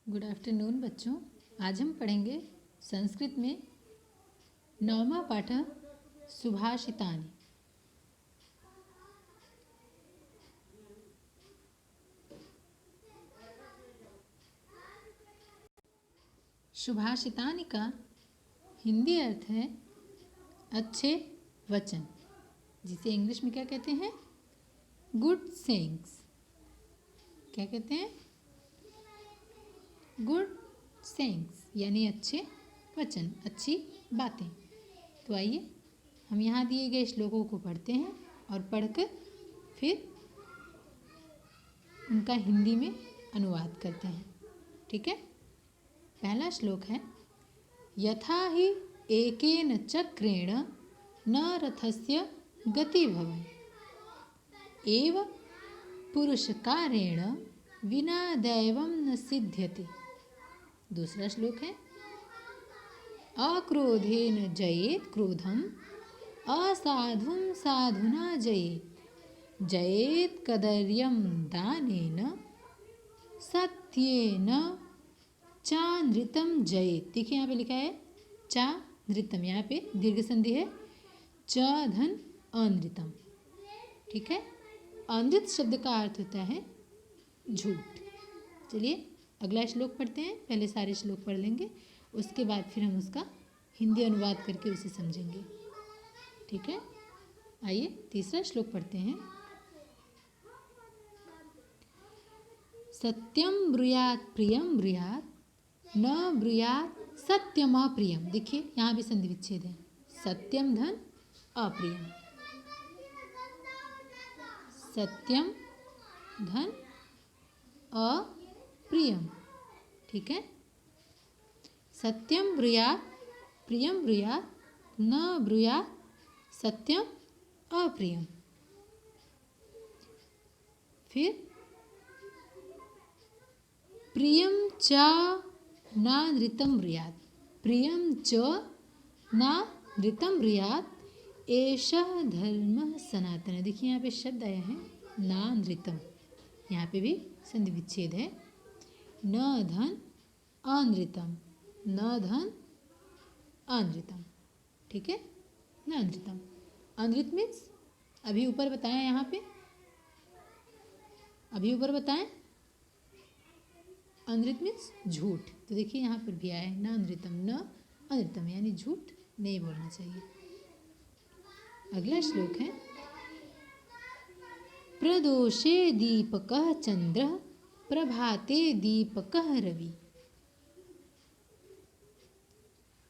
Good afternoon बच्चों। आज हम पढ़ेंगे संस्कृत में 9वां पाठ सुभाषितानि। सुभाषितानि का हिंदी अर्थ है अच्छे वचन, जिसे इंग्लिश में क्या कहते हैं? Good sayings. क्या कहते हैं? गुड सेइंग्स यानी अच्छे वचन, अच्छी बातें। तो आइए हम यहाँ दिए गए श्लोकों को पढ़ते हैं और पढ़कर फिर उनका हिंदी में अनुवाद करते हैं। ठीक है। पहला श्लोक है, यथा हि एकेन चक्रेण न रथस्य गति भवति एव पुरुषकारेण विना दैवं न सिद्ध्यति। दूसरा श्लोक है, अक्रोधेन जयेत् क्रोधम असाधुं साधुना जयेत् जयेत् कदर्यं दानेन सत्येन चानृतम जयेत्। देखिए यहाँ पे लिखा है चानृतम, यहाँ पे दीर्घ संधि है, च धन अनृतम। ठीक है। अनृत शब्द का अर्थ होता है झूठ। चलिए अगला श्लोक पढ़ते हैं। पहले सारे श्लोक पढ़ लेंगे, उसके बाद फिर हम उसका हिंदी अनुवाद करके उसे समझेंगे। ठीक है। आइए तीसरा श्लोक पढ़ते हैं। सत्यम ब्रूयात् प्रियम ब्रूयात् न ब्रूयात् सत्यम अप्रियम। देखिए यहाँ भी संधि विच्छेद है, सत्यम धन अप्रियम, सत्यम धन अप्रियम। ठीक है। सत्यम ब्रूयात् प्रियम ब्रूयात् न ब्रूयात् सत्यम अप्रियम। फिर प्रियम च नानृतं ब्रूयात्, प्रियम च नानृतं ब्रूयात् एषः धर्मः सनातनः। देखिए यहाँ पे शब्द आया है नानृतम, यहाँ पे भी संधि विच्छेद है, न धन अनृतम, न धन अनृतम। ठीक है। न अनृतम, अनृत मीन्स अभी ऊपर बताएं, यहाँ पे अभी ऊपर बताएं अनृत मीन्स झूठ। तो देखिए यहाँ पर भी आया है न अनृतम, न अनृतम यानी झूठ नहीं बोलना चाहिए। अगला श्लोक है, प्रदोषे दीपकः चंद्रः प्रभाते दीपकः रवि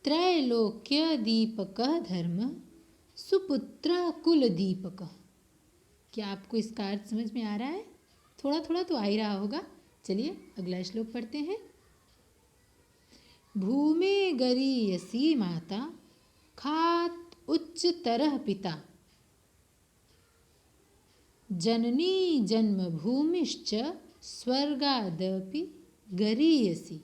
त्रैलोक्य दीपकः धर्म सुपुत्र कुल दीपकः। क्या आपको इसका अर्थ समझ में आ रहा है? थोड़ा थोड़ा तो आ ही रहा होगा। चलिए अगला श्लोक पढ़ते हैं। भूमे गरीयसी माता खात उच्चतरः पिता जननी जन्मभूमिश्च स्वर्गादपि गरीयसी।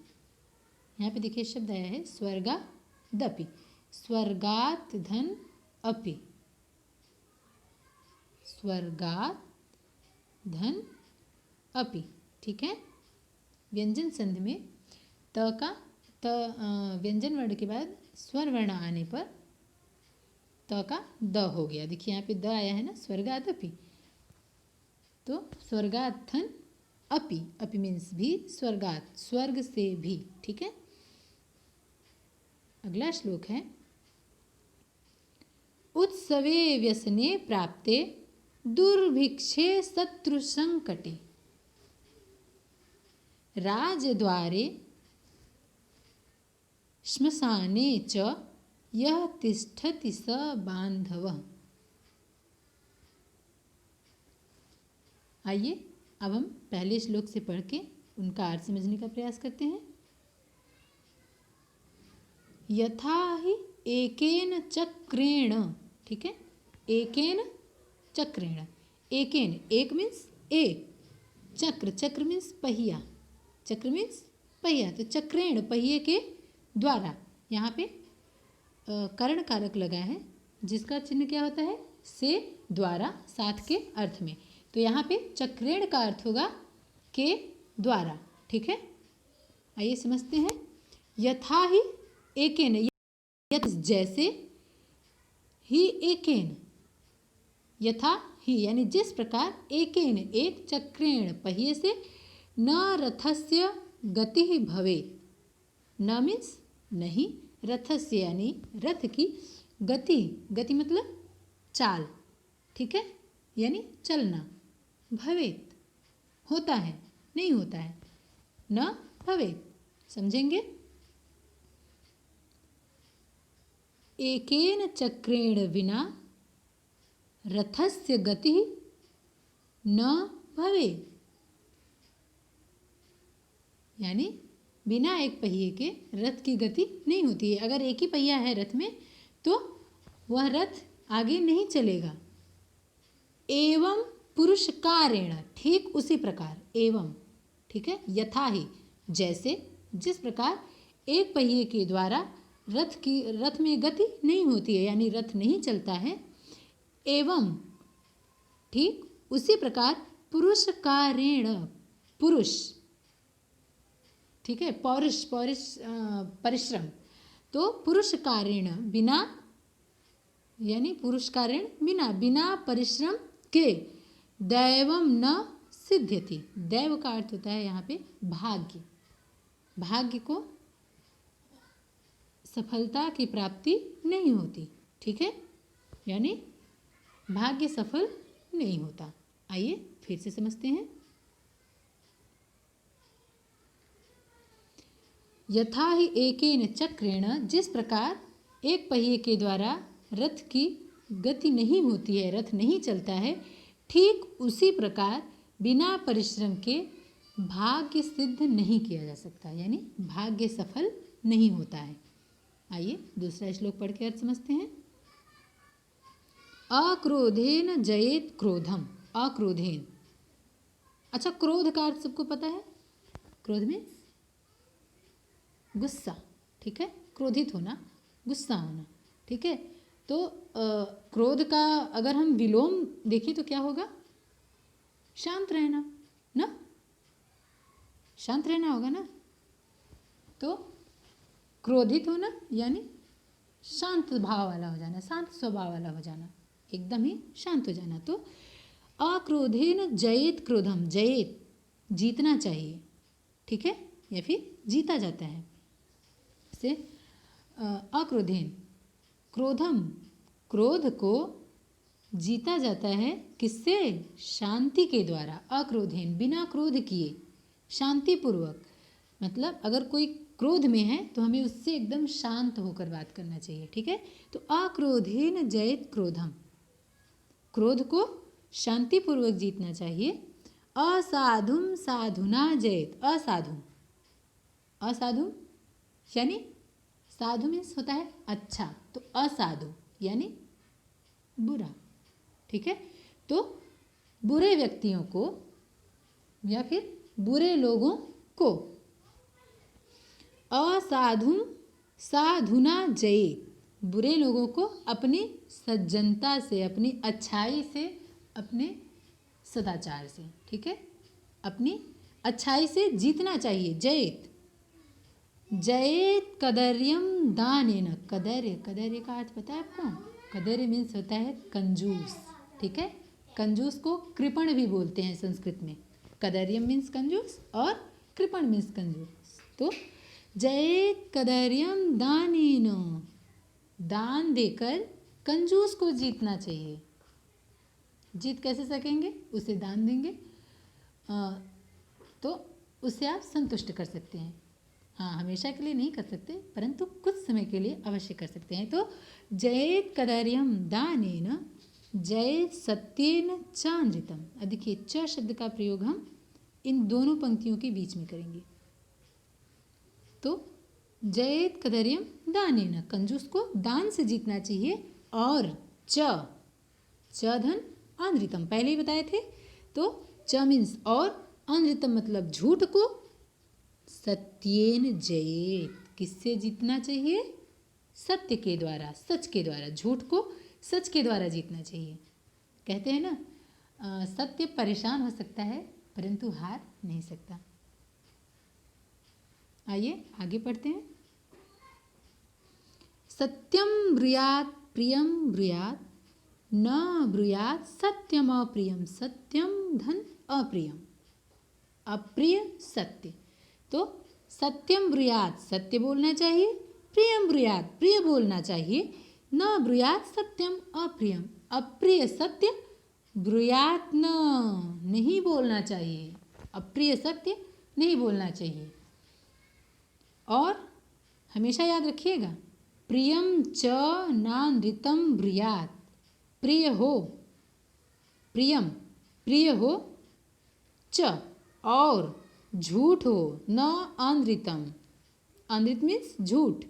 यहाँ पे देखिए शब्द आया है स्वर्गादपि, स्वर्गात् धन अपि, स्वर्गात् धन अपि। ठीक है। व्यंजन संधि में त का व्यंजन वर्ण के बाद स्वर वर्ण आने पर त का द हो गया। देखिए यहाँ पे द आया है ना, स्वर्गात् अपि, तो स्वर्गात् धन अपि, अपि मीन्स भी, स्वर्गात् स्वर्ग से भी। ठीक है। अगला श्लोक है, उत्सवे व्यसने प्राप्ते दुर्भिक्षे शत्रु संकटे राजद्वारे श्मशाने च यः तिष्ठति स बान्धवः। आइए अब हम पहले श्लोक से पढ़ के उनका अर्थ समझने का प्रयास करते हैं। यथा हि एकेन चक्रेण। ठीक है। एकेन चक्रेण, एकेन एक मीन्स एक, चक्र चक्र मीन्स पहिया, चक्र मीन्स पहिया, तो चक्रेण पहिए के द्वारा। यहाँ पे कर्ण कारक लगा है, जिसका चिन्ह क्या होता है? से, द्वारा, साथ के अर्थ में। तो यहाँ पे चक्रेण का अर्थ होगा के द्वारा। ठीक है। आइए समझते हैं। यथा ही एकेन, जैसे, ही एकेन, यथा ही यानी जिस प्रकार, एकेन एक, चक्रेण पहिए से, न रथस्य गति भवेत्, न मीन्स नहीं, रथस्य यानी रथ की, गति, गति मतलब चाल, ठीक है, यानी चलना, भवेत् होता है, नहीं होता है, न भवेत्, समझेंगे। एकेन चक्रेण विना रथस्य गति न भवेत्, यानी बिना एक पहिए के रथ की गति नहीं होती है। अगर एक ही पहिया है रथ में तो वह रथ आगे नहीं चलेगा। एवं पुरुषकारेण, ठीक उसी प्रकार, एवं, ठीक है, यथा ही जैसे, जिस प्रकार एक पहिए के द्वारा रथ में गति नहीं होती है, यानी रथ नहीं चलता है, एवं ठीक उसी प्रकार पुरुषकारेण, पुरुष, ठीक है, पौरुष, परिश्रम, तो पुरुषकारेण बिना, यानी पुरुषकारेण बिना, बिना परिश्रम के, दैवम न सिद्ध्यति, दैव का अर्थ होता है यहाँ पे भाग्य, भाग्य को सफलता की प्राप्ति नहीं होती, ठीक है, यानी भाग्य सफल नहीं होता। आइए फिर से समझते हैं। यथा ही एकेन चक्रेण, जिस प्रकार एक पहिए के द्वारा रथ की गति नहीं होती है, रथ नहीं चलता है, ठीक उसी प्रकार बिना परिश्रम के भाग्य सिद्ध नहीं किया जा सकता, यानी भाग्य सफल नहीं होता है। आइए दूसरा श्लोक पढ़ के अर्थ समझते हैं। अक्रोधेन जयेत क्रोधम, अक्रोधेन, अच्छा क्रोध का अर्थ सबको पता है, क्रोध में गुस्सा, ठीक है, क्रोधित होना, गुस्सा होना, ठीक है, तो क्रोध का अगर हम विलोम देखें तो क्या होगा, शांत रहना ना, शांत रहना होगा ना, तो क्रोधित होना यानी शांत भाव वाला हो जाना, शांत स्वभाव वाला हो जाना, एकदम ही शांत हो जाना। तो अक्रोधेन जयेत क्रोधम, जयेत जीतना चाहिए, ठीक है, या फिर जीता जाता है, से अक्रोधेन, क्रोधम, क्रोध को जीता जाता है, किससे, शांति के द्वारा, अक्रोधेन बिना क्रोध किए, शांतिपूर्वक, मतलब अगर कोई क्रोध में है तो हमें उससे एकदम शांत होकर बात करना चाहिए, ठीक है, तो अक्रोधेन जयेत क्रोधम, क्रोध को शांतिपूर्वक जीतना चाहिए। असाधुम साधुना जयेत, असाधु, असाधु यानी साधु मीन्स होता है अच्छा, तो असाधु यानी बुरा, ठीक है, तो बुरे व्यक्तियों को या फिर बुरे लोगों को, असाधु साधुना जयेत, बुरे लोगों को अपनी सज्जनता से, अपनी अच्छाई से, अपने सदाचार से, ठीक है, अपनी अच्छाई से जीतना चाहिए। जयेत, जयेत कदर्यम दानेन, कदर्य, कदर्य का अर्थ पता है आपको, कदर्य मीन्स होता है कंजूस, ठीक है, कंजूस को कृपण भी बोलते हैं संस्कृत में, कदर्यम मीन्स कंजूस और कृपण मीन्स कंजूस, तो जयेत कदर्यम दानेन, दान देकर कंजूस को जीतना चाहिए। जीत कैसे सकेंगे, उसे दान देंगे तो उसे आप संतुष्ट कर सकते हैं, हाँ हमेशा के लिए नहीं कर सकते परंतु कुछ समय के लिए अवश्य कर सकते हैं। तो जयेत कदर्यम दानेन जयेत सत्येन चांद्रितम, देखिए च शब्द का प्रयोग हम इन दोनों पंक्तियों के बीच में करेंगे। तो जयेत कदर्यम दानेन, कंजूस को दान से जीतना चाहिए, और च धन आंद्रितम, पहले ही बताए थे, तो च मीन्स और, आंद्रितम मतलब झूठ को, सत्येन जयेत, किससे जीतना चाहिए, सत्य के द्वारा, सच के द्वारा, झूठ को सच के द्वारा जीतना चाहिए। कहते हैं ना सत्य परेशान हो सकता है परंतु हार नहीं सकता। आइए आगे पढ़ते हैं। सत्यम ब्रूयात् प्रियम ब्रूयात् न ब्रूयात् सत्यम अप्रियम सत्यम धन अप्रियम। अप्रिय सत्य, तो सत्यम ब्रूयात् सत्य बोलना चाहिए, प्रियम ब्रूयात् प्रिय बोलना चाहिए, न ब्रूयात् सत्यम अप्रियम अप्रिय सत्य ब्रूयात् न नहीं बोलना चाहिए, अप्रिय सत्य नहीं बोलना चाहिए। और हमेशा याद रखिएगा, प्रियम च नानृतम ब्रूयात्, प्रिय हो, प्रियम प्रिय हो, च और झूठ हो, न अनृतम, अनृत मीन्स झूठ,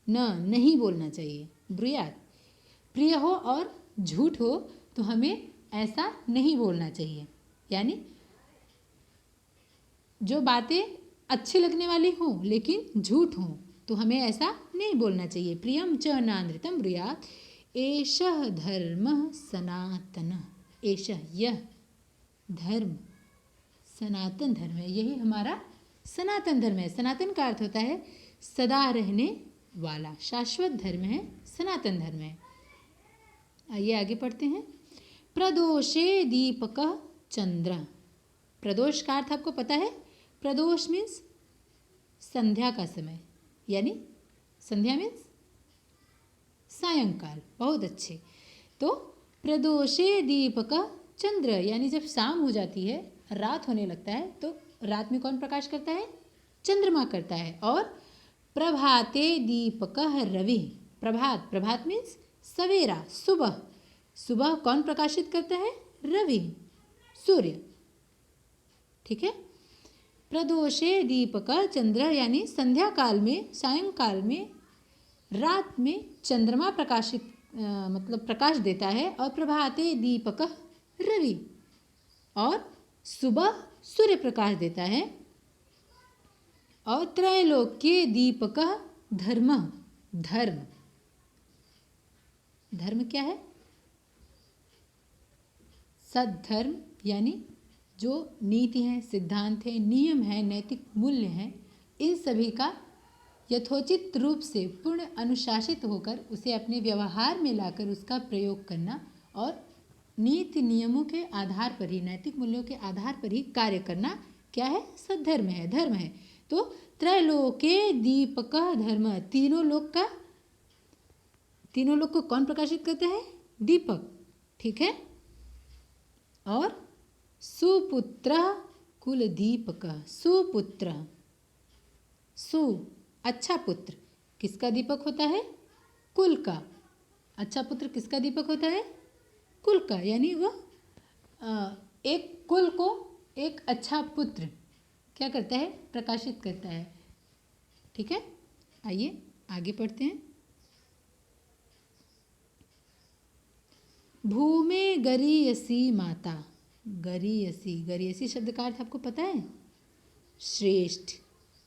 न नहीं बोलना चाहिए, ब्रूयात् प्रिय हो और झूठ हो तो हमें ऐसा नहीं बोलना चाहिए। यानी जो बातें अच्छी लगने वाली हों लेकिन झूठ हों तो हमें ऐसा नहीं बोलना चाहिए। प्रियम च नानृतम ब्रूयात् एषः धर्मः सनातनः, एषः यह धर्म सनातन धर्म है, यही हमारा सनातन धर्म है। सनातन का अर्थ होता है सदा रहने वाला, शाश्वत धर्म है, सनातन धर्म है। आइए आगे पढ़ते हैं। प्रदोषे दीपकः चंद्र, प्रदोष का अर्थ आपको पता है, प्रदोष मीन्स संध्या का समय, यानी संध्या मीन्स सायंकाल, बहुत अच्छे। तो प्रदोषे दीपकः चंद्र यानी जब शाम हो जाती है, रात होने लगता है, तो रात में कौन प्रकाश करता है, चंद्रमा करता है। और प्रभाते दीपकः रवि, प्रभात, प्रभात मीन्स सवेरा, सुबह, सुबह कौन प्रकाशित करता है, रवि, सूर्य, ठीक है। प्रदोषे दीपकः चंद्र यानी संध्या काल में, सायंकाल में, रात में चंद्रमा प्रकाशित मतलब प्रकाश देता है। और प्रभाते दीपकः रवि, और सुबह सूर्य प्रकाश देता है। और त्रैलोक्ये दीपकः धर्मः, धर्म, धर्म क्या है, सद्धर्म यानी जो नीति है, सिद्धांत है, नियम है, नैतिक मूल्य हैं, इन सभी का यथोचित रूप से पूर्ण अनुशासित होकर उसे अपने व्यवहार में लाकर उसका प्रयोग करना और नीति नियमों के आधार पर ही, नैतिक मूल्यों के आधार पर ही कार्य करना क्या है, सद्धर्म है, धर्म है। तो त्रैलोके दीपकः धर्म, तीनों लोक का, तीनों लोक को कौन प्रकाशित करता है, दीपक, ठीक है। और सुपुत्र कुलदीपकः, सुपुत्र, सु अच्छा पुत्र किसका दीपक होता है, कुल का, अच्छा पुत्र किसका दीपक होता है, कुल का, यानी वह एक कुल को एक अच्छा पुत्र क्या करता है, प्रकाशित करता है, ठीक है। आइए आगे पढ़ते हैं। भूमे गरीयसी माता, गरीयसी, गरीयसी शब्द का अर्थ आपको पता है, श्रेष्ठ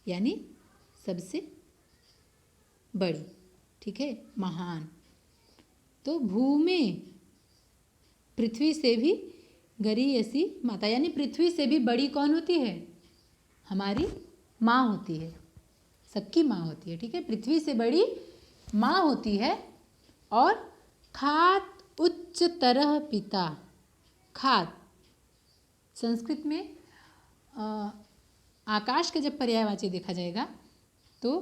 यानी सबसे बड़ी, ठीक है, महान। तो भूमे पृथ्वी से भी, गरीयसी माता यानी पृथ्वी से भी बड़ी कौन होती है, हमारी माँ होती है, सबकी माँ होती है, ठीक है, पृथ्वी से बड़ी माँ होती है। और खात उच्चतरः पिता, खात संस्कृत में आकाश का जब पर्यायवाची देखा जाएगा तो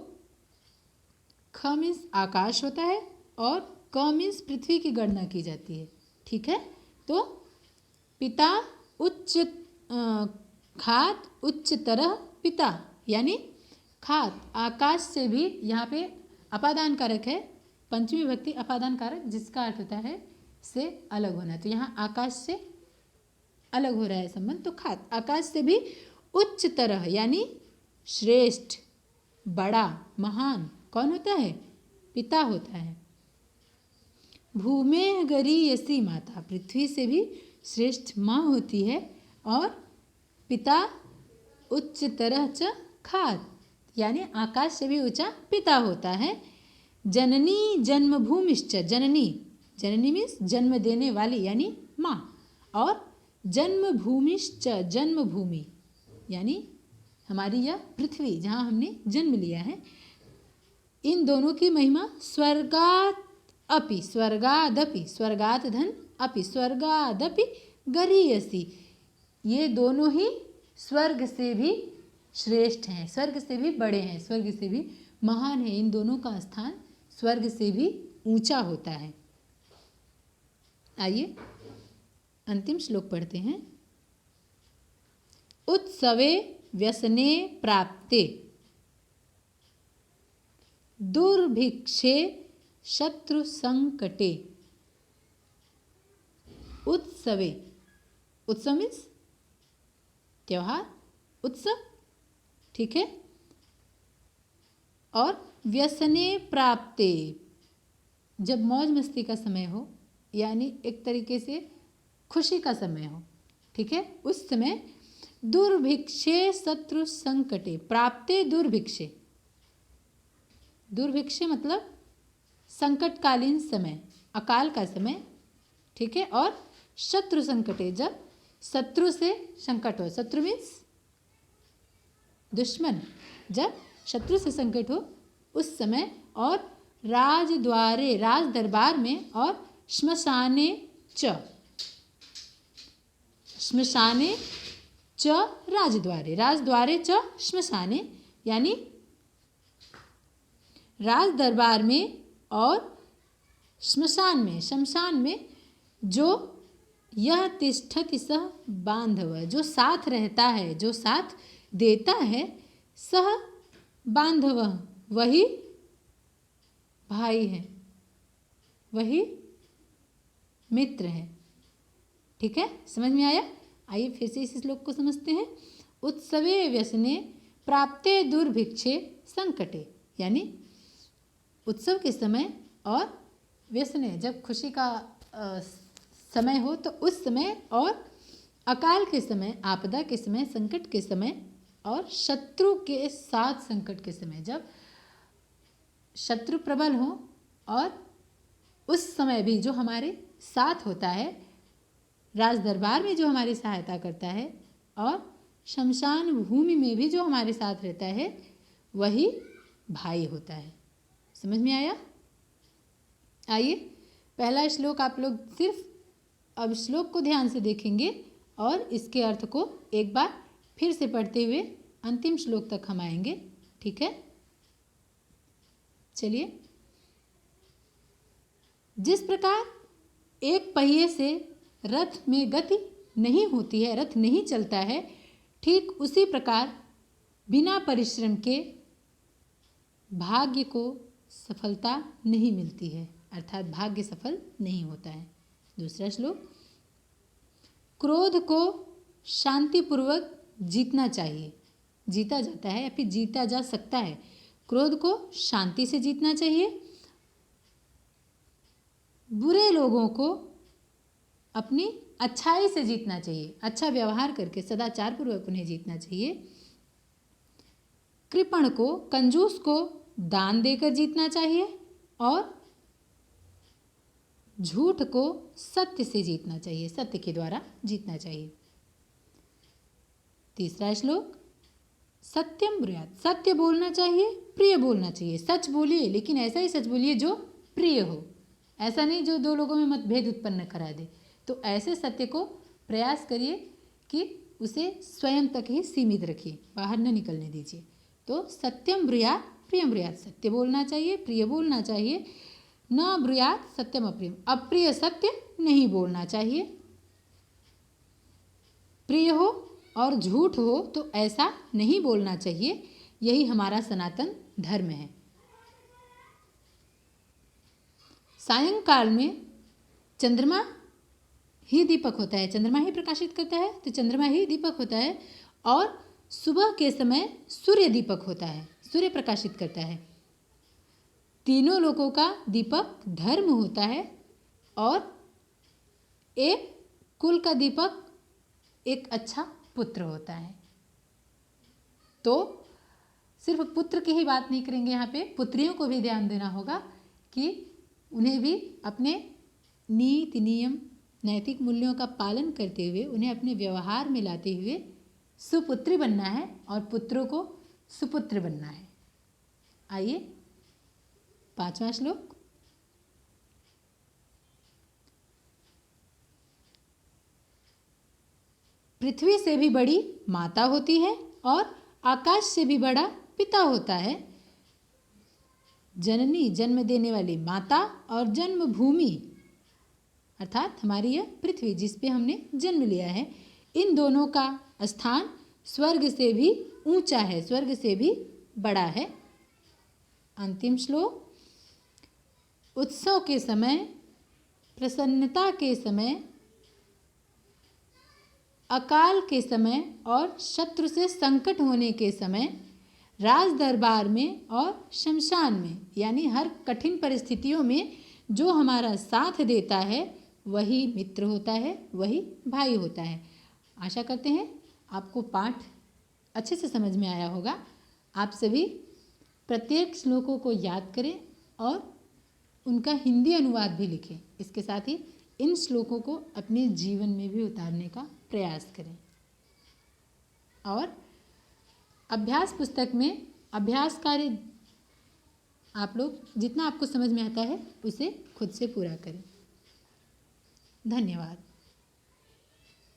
ख मीन्स आकाश होता है और क मीन्स पृथ्वी की गणना की जाती है, ठीक है। तो पिता उच्च, खात उच्चतरः पिता यानी खात आकाश से भी, यहाँ पे अपादान कारक है, पंचमी भक्ति अपादान कारक, जिसका अर्थ होता है से अलग होना, तो यहाँ आकाश से अलग हो रहा है संबंध, तो खात आकाश से भी उच्चतरः यानी श्रेष्ठ, बड़ा, महान कौन होता है, पिता होता है। भूमे गरीयसी माता, पृथ्वी से भी श्रेष्ठ माँ होती है। और पिता उच्चतरः च खात यानी आकाश से भी ऊंचा पिता होता है। जननी जन्मभूमिश्च, जननी, जननी मीन्स जन्म देने वाली यानी माँ, और जन्मभूमिश्च जन्मभूमि यानी हमारी यह पृथ्वी जहाँ हमने जन्म लिया है, इन दोनों की महिमा स्वर्गात अपि, स्वर्गादपि, स्वर्गात धन अपि, स्वर्गादपि गरीयसी, ये दोनों ही स्वर्ग से भी श्रेष्ठ हैं, स्वर्ग से भी बड़े हैं, स्वर्ग से भी महान है। इन दोनों का स्थान स्वर्ग से भी ऊंचा होता है। आइए अंतिम श्लोक पढ़ते हैं। उत्सवे व्यसने प्राप्ते दुर्भिक्षे शत्रु संकटे। उत्सवे, उत्सव मीन्स त्योहार, उत्सव, ठीक है। और व्यसने प्राप्ते, जब मौज मस्ती का समय हो, यानी एक तरीके से खुशी का समय हो, ठीक है, उस समय दुर्भिक्षे शत्रु संकटे, प्राप्ते दुर्भिक्षे, दुर्भिक्षे मतलब संकटकालीन समय, अकाल का समय, ठीक है। और शत्रु संकटे, जब शत्रु से संकट हो, शत्रु मीन्स दुश्मन, जब शत्रु से संकट हो उस समय, और राजद्वारे, राज दरबार में, और श्मशाने च, श्मशाने च राजद्वारे, राजद्वारे च श्मशाने, यानी राज दरबार में और श्मशान में, शमशान में, जो यह तिष्ठति सह बांधव, जो साथ रहता है, जो साथ देता है, सह बांधव, वही भाई है, वही मित्र है, ठीक है, समझ में आया। आइए फिर से इस श्लोक को समझते हैं। उत्सवे व्यसने प्राप्ते दुर्भिक्षे संकटे, यानी उत्सव के समय और व्यसने, जब खुशी का समय हो तो उस समय, और अकाल के समय, आपदा के समय, संकट के समय, और शत्रु के साथ संकट के समय, जब शत्रु प्रबल हो, और उस समय भी जो हमारे साथ होता है, राज दरबार में जो हमारी सहायता करता है, और शमशान भूमि में भी जो हमारे साथ रहता है, वही भाई होता है। समझ में आया। आइए पहला श्लोक आप लोग सिर्फ अब श्लोक को ध्यान से देखेंगे और इसके अर्थ को एक बार फिर से पढ़ते हुए अंतिम श्लोक तक हम आएंगे, ठीक है। चलिए, जिस प्रकार एक पहिए से रथ में गति नहीं होती है, रथ नहीं चलता है, ठीक उसी प्रकार बिना परिश्रम के भाग्य को सफलता नहीं मिलती है, अर्थात भाग्य सफल नहीं होता है। दूसरा श्लोक, क्रोध को शांतिपूर्वक जीतना चाहिए, जीता जाता है या फिर जीता जा सकता है। क्रोध को शांति से जीतना चाहिए। बुरे लोगों को अपनी अच्छाई से जीतना चाहिए, अच्छा व्यवहार करके सदाचार पूर्वक उन्हें जीतना चाहिए। कृपण को, कंजूस को दान देकर जीतना चाहिए, और झूठ को सत्य से जीतना चाहिए, सत्य के द्वारा जीतना चाहिए। तीसरा श्लोक, सत्यम ब्रूयात्, सत्य बोलना चाहिए, प्रिय बोलना चाहिए। सच बोलिए, लेकिन ऐसा ही सच बोलिए जो प्रिय हो, ऐसा नहीं जो दो लोगों में मतभेद उत्पन्न करा दे। तो ऐसे सत्य को प्रयास करिए कि उसे स्वयं तक ही सीमित रखिए, बाहर न निकलने दीजिए। तो सत्यम ब्रूयात् प्रियम ब्रूयात्, सत्य बोलना चाहिए, प्रिय बोलना चाहिए। न ब्रूयात् सत्यम अप्रियम, अप्रिय सत्य नहीं बोलना चाहिए। प्रिय हो और झूठ हो तो ऐसा नहीं बोलना चाहिए। यही हमारा सनातन धर्म है। सायंकाल में चंद्रमा ही दीपक होता है, चंद्रमा ही प्रकाशित करता है, तो चंद्रमा ही दीपक होता है। और सुबह के समय सूर्य दीपक होता है, सूर्य प्रकाशित करता है। तीनों लोगों का दीपक धर्म होता है, और एक कुल का दीपक एक अच्छा पुत्र होता है। तो सिर्फ पुत्र की ही बात नहीं करेंगे, यहाँ पे पुत्रियों को भी ध्यान देना होगा कि उन्हें भी अपने नीति नियम नैतिक मूल्यों का पालन करते हुए, उन्हें अपने व्यवहार में लाते हुए सुपुत्री बनना है और पुत्रों को सुपुत्र बनना है। आइए 5वां श्लोक। पृथ्वी से भी बड़ी माता होती है और आकाश से भी बड़ा पिता होता है। जननी जन्म देने वाली माता और जन्मभूमि अर्थात हमारी यह पृथ्वी जिस पे हमने जन्म लिया है, इन दोनों का स्थान स्वर्ग से भी ऊंचा है, स्वर्ग से भी बड़ा है। अंतिम श्लोक। उत्सव के समय, प्रसन्नता के समय, अकाल के समय और शत्रु से संकट होने के समय, राज दरबार में और शमशान में, यानी हर कठिन परिस्थितियों में जो हमारा साथ देता है वही मित्र होता है, वही भाई होता है। आशा करते हैं आपको पाठ अच्छे से समझ में आया होगा। आप सभी प्रत्येक श्लोकों को याद करें और उनका हिंदी अनुवाद भी लिखें। इसके साथ ही इन श्लोकों को अपने जीवन में भी उतारने का प्रयास करें। और अभ्यास पुस्तक में अभ्यास कार्य आप लोग जितना आपको समझ में आता है उसे खुद से पूरा करें। धन्यवाद।